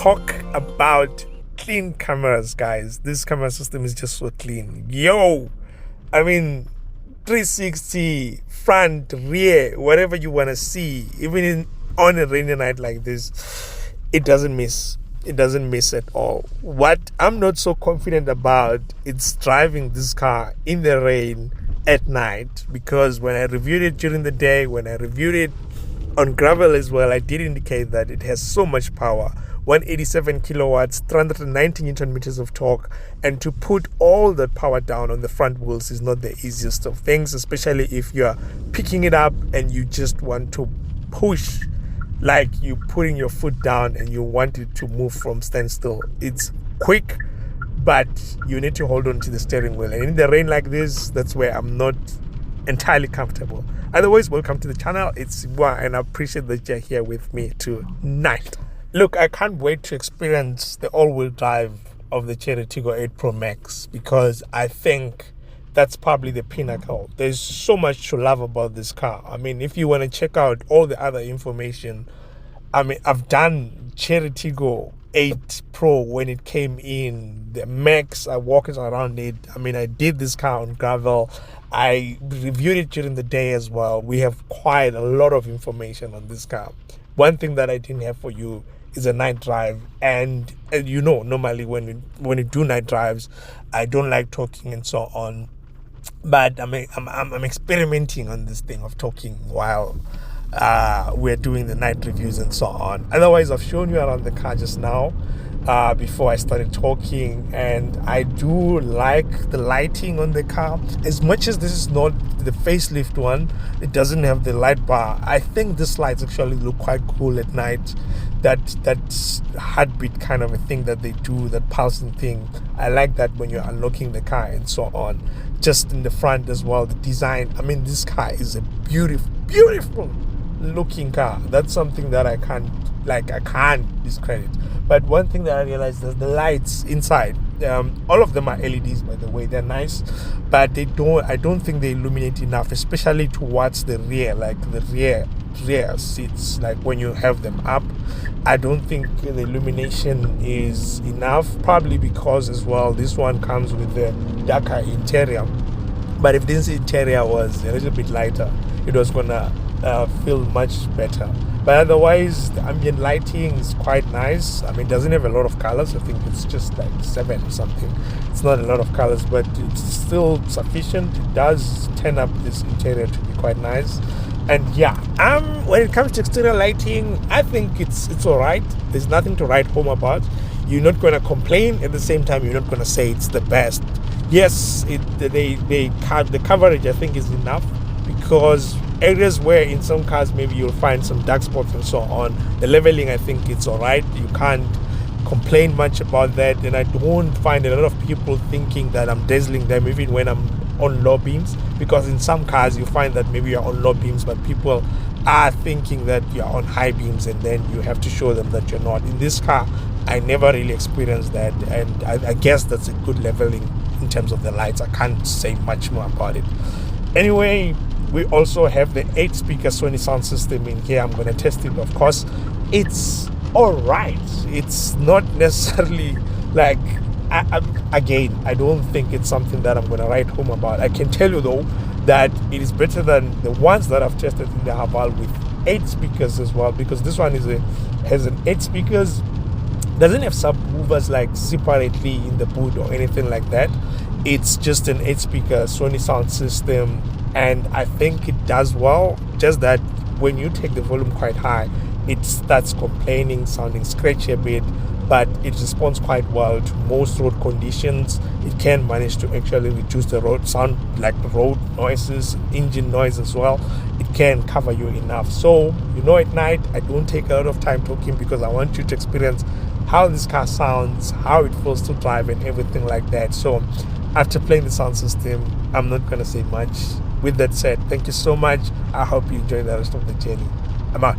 talk about clean cameras, guys. This camera system is just so clean. Yo, I mean, 360, front, rear, whatever you want to see, even on a rainy night like this, it doesn't miss. It doesn't miss at all. What I'm not so confident about is driving this car in the rain at night, because when I reviewed it during the day, when I reviewed it on gravel as well, I did indicate that it has so much power, 187 kilowatts, 390 newton meters of torque, and to put all that power down on the front wheels is not the easiest of things, especially if you're picking it up and you just want to push, like you putting your foot down and you want it to move from standstill. It's quick, but you need to hold on to the steering wheel, and in the rain like this, that's where I'm not entirely comfortable. Otherwise, welcome to the channel. It's Siwa, and I appreciate that you're here with me tonight. Look, I can't wait to experience the all-wheel drive of the Chery Tiggo 8 Pro Max, because I think that's probably the pinnacle. There's so much to love about this car. I mean, if you want to check out all the other information, I mean, I've done Chery Tiggo 8 Pro when it came in, the Max, I walked around it. I mean, I did this car on gravel. I reviewed it during the day as well. We have quite a lot of information on this car. One thing that I didn't have for you is a night drive, and you know, normally when you do night drives, I don't like talking and so on, but I'm experimenting on this thing of talking while we're doing the night reviews and so on. Otherwise, I've shown you around the car just now before I started talking, and I do like the lighting on the car. As much as this is not the facelift one, it doesn't have the light bar. I think this lights actually look quite cool at night. That heartbeat kind of a thing that they do, that pulsing thing, I like that when you're unlocking the car and so on. Just in the front as well, the design, I mean, this car is a beautiful looking car. That's something that I can't discredit. But one thing that I realized is the lights inside, all of them are LEDs, by the way. They're nice, but I don't think they illuminate enough, especially towards the rear, like the rear seats, like when you have them up. I don't think the illumination is enough, probably because as well this one comes with the darker interior. But if this interior was a little bit lighter, it was gonna feel much better. But otherwise, the ambient lighting is quite nice. I mean, it doesn't have a lot of colors. I think it's just like 7 or something. It's not a lot of colors, but it's still sufficient. It does turn up this interior to be quite nice. And yeah, when it comes to exterior lighting, I think it's all right. There's nothing to write home about. You're not going to complain. At the same time, you're not going to say it's the best. Yes, the coverage, I think, is enough, because areas where in some cars maybe you'll find some dark spots and so on, the leveling, I think it's all right. You can't complain much about that, and I don't find a lot of people thinking that I'm dazzling them even when I'm on low beams, because in some cars you find that maybe you're on low beams, but people are thinking that you're on high beams, and then you have to show them that you're not. In this car, I never really experienced that, and I guess that's a good leveling in terms of the lights. I can't say much more about it. Anyway, we also have the 8-speaker Sony sound system in here. I'm going to test it, of course. It's all right. It's not necessarily like, I don't think it's something that I'm going to write home about. I can tell you, though, that it is better than the ones that I've tested in the Haval with 8 speakers as well, because this one has an 8 speakers, doesn't have subwoofers like separately in the boot or anything like that. It's just an 8-speaker Sony sound system, and I think it does well. Just that when you take the volume quite high, it starts complaining, sounding scratchy a bit, but it responds quite well to most road conditions. It can manage to actually reduce the road sound, like road noises, engine noise as well. It can cover you enough. So, you know, at night, I don't take a lot of time talking, because I want you to experience how this car sounds, how it feels to drive, and everything like that. So, after playing the sound system, I'm not going to say much. With that said, thank you so much. I hope you enjoy the rest of the journey. I'm out.